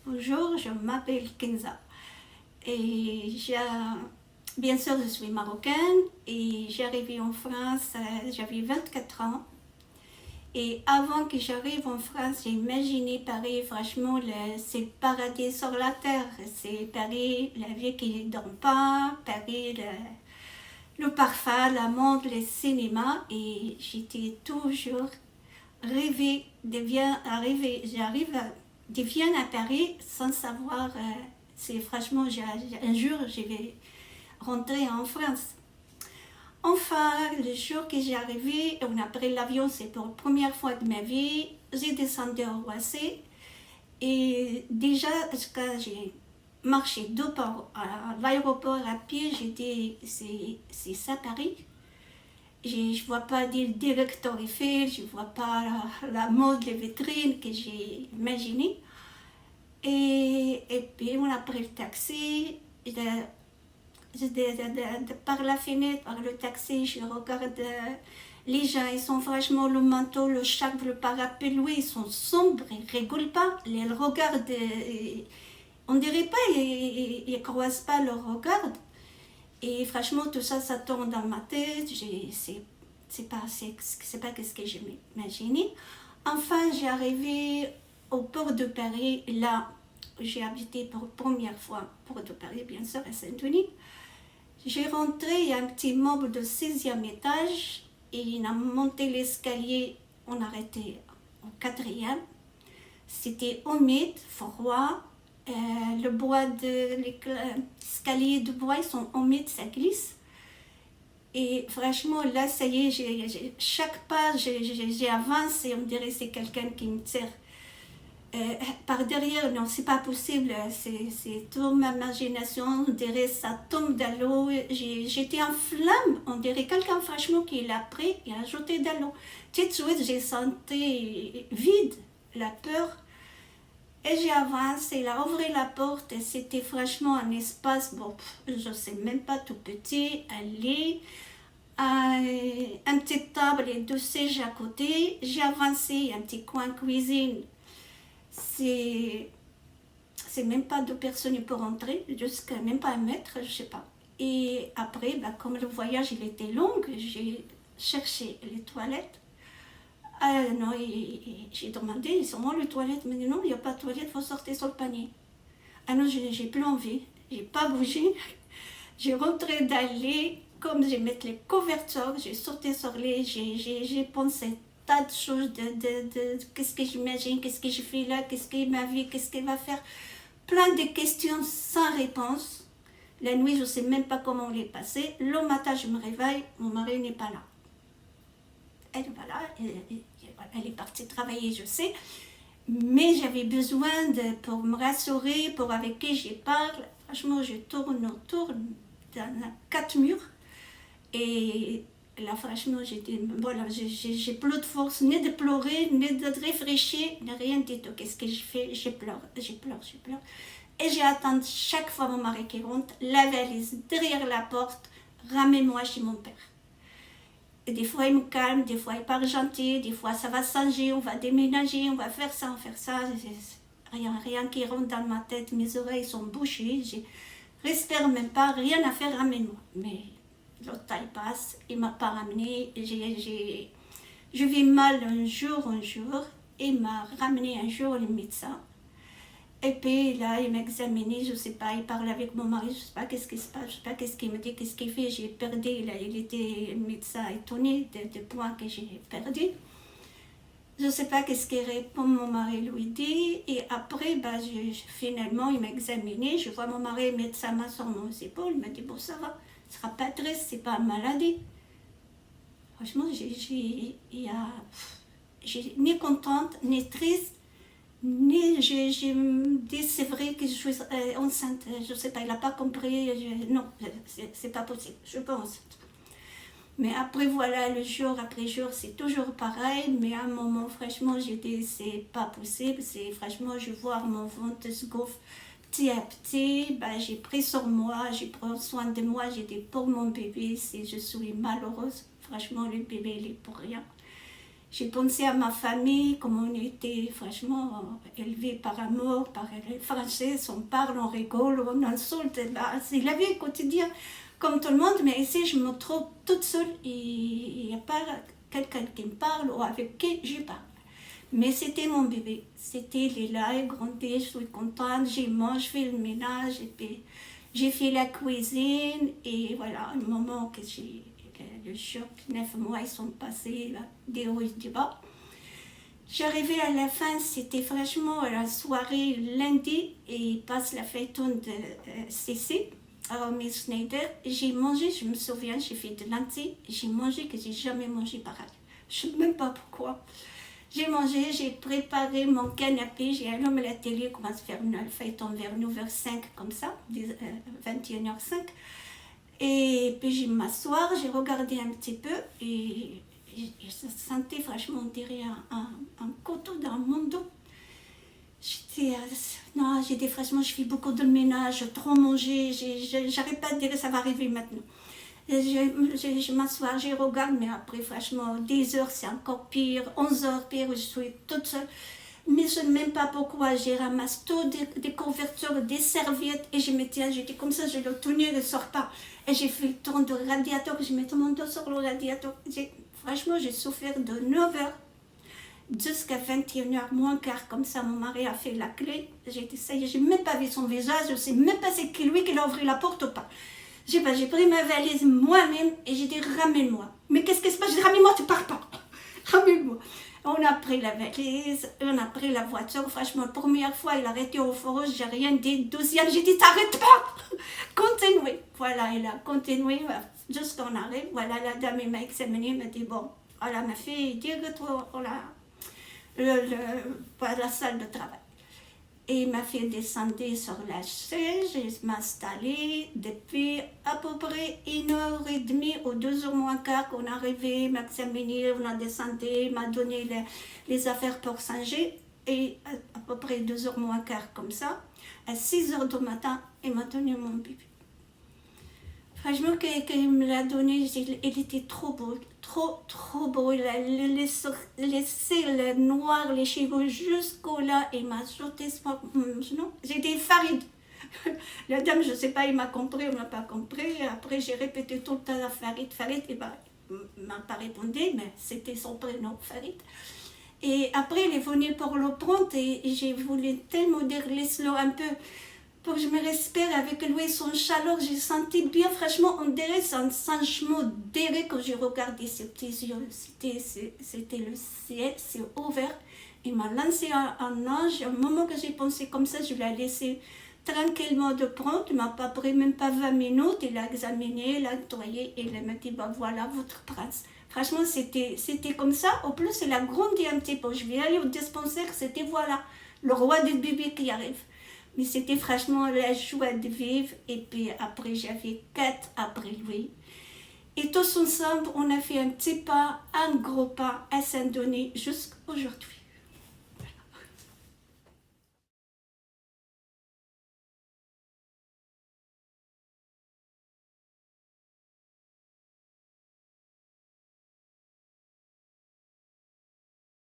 Bonjour, je m'appelle Kenza. Et bien sûr, je suis marocaine et j'ai arrivé en France, j'avais 24 ans. Et avant que j'arrive en France, j'ai imaginé Paris, franchement, c'est le paradis sur la terre. C'est Paris, la vie qui ne dort pas, Paris, le parfum, la mode, le cinéma. Et j'étais toujours rêvé j'arrive de Vienne à Paris sans savoir si franchement un jour je vais rentrer en France. Enfin, le jour que j'ai arrivé, on a pris l'avion, c'est pour la première fois de ma vie, j'ai descendu au Roissy et déjà quand j'ai marché deux pas à l'aéroport à pied, j'ai dit c'est ça Paris. Je ne vois pas le directeur Eiffel, je ne vois pas la mode des vitrines que j'ai imaginé. Et puis on a pris le taxi. Par la fenêtre, par le taxi, je regarde les gens, ils sont franchement le manteau, le chapeau, le parapluie, ils sont sombres, ils ne rigolent pas. Ils regardent, on dirait pas, ils ne croisent pas leur regard. Et franchement, tout ça, ça tourne dans ma tête. C'est pas ce que j'ai imaginé. Enfin, j'ai arrivé au port de Paris. Là, j'ai habité pour la première fois au port de Paris, bien sûr, à Saint-Denis. J'ai rentré, il y a un petit meuble de 6e étage. Et on a monté l'escalier, on a arrêté au 4e. C'était humide, froid. Le bois de l'escalier de bois, ils sont humides, ça glisse. Et franchement, là, ça y est, chaque pas, j'ai avancé, on dirait que c'est quelqu'un qui me tire par derrière. Non, c'est pas possible, c'est toute ma imagination, on dirait que ça tombe dans l'eau. J'étais en flamme, on dirait quelqu'un franchement qui l'a pris et a jeté dans l'eau. Tout de suite, j'ai senti vide, la peur. Et j'ai avancé, il a ouvert la porte et c'était franchement un espace, bon, je ne sais même pas, tout petit, un lit, un petite table et deux sièges à côté. J'ai avancé, un petit coin cuisine. C'est même pas 2 personnes pour entrer, jusqu'à même pas 1 mètre, je sais pas. Et après, comme le voyage il était long, j'ai cherché les toilettes. Ah non, j'ai demandé, ils sont où les toilettes? Mais non, il n'y a pas de toilette, il faut sortir sur le panier. Ah non, j'ai plus envie, j'ai pas bougé. J'ai rentré dans le lit, comme je mets les couvertures, j'ai sauté sur le lit, j'ai pensé tas de choses, qu'est-ce que j'imagine, qu'est-ce que je fais là, qu'est-ce que ma vie, qu'est-ce qu'elle va faire. Plein de questions sans réponse. La nuit, je ne sais même pas comment on les passait. Le matin, je me réveille, mon mari n'est pas là. Elle est partie travailler, je sais, mais j'avais besoin pour me rassurer, pour avec qui je parle. Franchement, je tourne autour dans 4 murs et là, franchement, voilà, j'ai plus de force ni de pleurer, ni de réfléchir, ni rien du tout. Qu'est-ce que je fais? Je pleure. Et j'ai attendu chaque fois mon mari qui rentre, la valise derrière la porte, ramène-moi chez mon père. Et des fois, il me calme, des fois, il parle gentil, des fois, ça va changer, on va déménager, on va faire ça, on va faire ça. Rien qui rentre dans ma tête, mes oreilles sont bouchées, je respire même pas, rien à faire, ramène-moi. Mais l'autre temps, il passe, il m'a pas ramené, je vais mal un jour, il m'a ramené un jour le médecin. Et puis là, il m'a examiné, je ne sais pas, il parle avec mon mari, je ne sais pas qu'est-ce qui se passe, je ne sais pas qu'est-ce qu'il me dit, qu'est-ce qu'il fait. J'ai perdu, là, il était médecin étonné des points que j'ai perdus. Je ne sais pas qu'est-ce qu'il répond, mon mari lui dit. Et après, finalement, il m'a examiné, je vois mon mari mettre sa main sur mon épaule, il m'a dit, bon, ça va, ce ne sera pas triste, ce n'est pas une maladie. Franchement, j'ai ni contente, ni triste. Mais je me dis, c'est vrai que je suis enceinte, je ne sais pas, il n'a pas compris, non, c'est pas possible, je suis pas enceinte. Mais après, voilà, le jour après jour, c'est toujours pareil, mais à un moment, franchement, j'ai dit, c'est pas possible, franchement, je vois mon ventre se gonfler petit à petit, j'ai pris sur moi, j'ai pris soin de moi, j'ai dit, pour mon bébé, si je suis malheureuse, franchement, le bébé, il est pour rien. J'ai pensé à ma famille, comme on était franchement élevés par amour, par les Français, on parle, on rigole, on insulte, c'est la vie quotidienne comme tout le monde, mais ici je me trouve toute seule et il n'y a pas quelqu'un qui me parle ou avec qui je parle. Mais c'était mon bébé, c'était il est là, il grandit, je suis contente, j'ai mangé, je fais le ménage et puis j'ai fait la cuisine et voilà, le moment que j'ai le choc, 9 mois ils sont passés, là, des hauts et des bas. J'arrivais à la fin, c'était franchement la soirée lundi et il passe la feuilleton de CC. Alors, Miss Schneider, j'ai mangé, je me souviens, j'ai fait de lentilles, j'ai mangé que j'ai jamais mangé pareil. Je ne sais même pas pourquoi. J'ai mangé, j'ai préparé mon canapé, j'ai allumé la télé, commence à faire une feuilleton vers 9h05 comme ça, 21h05. Et puis je m'asseoir, j'ai regardé un petit peu et je sentais franchement on dirait un couteau dans mon dos. J'étais, non, j'ai dit franchement, je fais beaucoup de ménage, trop manger, j'arrive pas à dire que ça va arriver maintenant. Je m'assois, je regarde, mais après franchement, 10 heures c'est encore pire, 11 heures pire, je suis toute seule. Mais je ne sais même pas pourquoi, j'ai ramassé tout des couvertures, des serviettes et je me tiens, j'étais comme ça, je le tenais, il ne sort pas. Et j'ai fait le tour du radiateur, je mettais mon dos sur le radiateur. Franchement, j'ai souffert de 9 heures jusqu'à 21h moins quart, comme ça mon mari a fait la clé. J'ai dit ça y est, j'ai même pas vu son visage, je ne sais même pas c'est lui qui a ouvert la porte ou pas. J'ai pris ma valise moi-même et j'ai dit ramène-moi. Mais qu'est-ce qui se passe? J'ai dit ramène-moi, tu pars pas. Ramène-moi. On a pris la valise, on a pris la voiture. Franchement, la première fois, il a arrêté au feu rouge, j'ai rien dit. Deuxième, j'ai dit t'arrêtes pas. Continuez. Voilà, il a continué jusqu'à on arrive. Voilà, la dame m'a examiné, m'a dit bon, voilà ma fille, dirige-toi la salle de travail. Et il m'a fait descendre sur la chaise, je m'installais depuis à peu près 1h30 ou 2h moins quart qu'on est arrivé, m'a examiné, on a descendu, m'a donné les affaires pour changer. Et à peu près 2h moins quart comme ça, à 6h du matin, il m'a donné mon bébé. Franchement, quand il me l'a donné, il était trop beau, trop beau. Il a laissé le noir, les cheveux jusqu'au là, il m'a sauté sur mon genou. J'ai dit Farid. La dame, je ne sais pas, il m'a compris, il m'a pas compris. Après, j'ai répété tout le temps à Farid. Farid, il m'a pas répondu, mais c'était son prénom, Farid. Et après, il est venu pour le prendre et j'ai voulu tellement dire, laisse-le un peu. Pour que je me respire avec lui, son chaleur, j'ai senti bien, franchement, on dirait c'est un changement d'air quand j'ai regardé ses petits yeux. C'était le ciel, c'est ouvert. Il m'a lancé un ange. Au moment que j'ai pensé comme ça, je l'ai laissé tranquillement de prendre. Il ne m'a pas pris même pas 20 minutes. Il a examiné, il a nettoyé et il m'a dit, bah, voilà votre prince. Franchement, c'était comme ça. Au plus, il a grandi un petit peu. Je vais aller au dispensaire, c'était voilà, le roi des bébés qui arrive. Mais c'était franchement la joie de vivre. Et puis après, j'avais 4 après lui. Et tous ensemble, on a fait un petit pas, un gros pas à Saint-Denis jusqu'à aujourd'hui.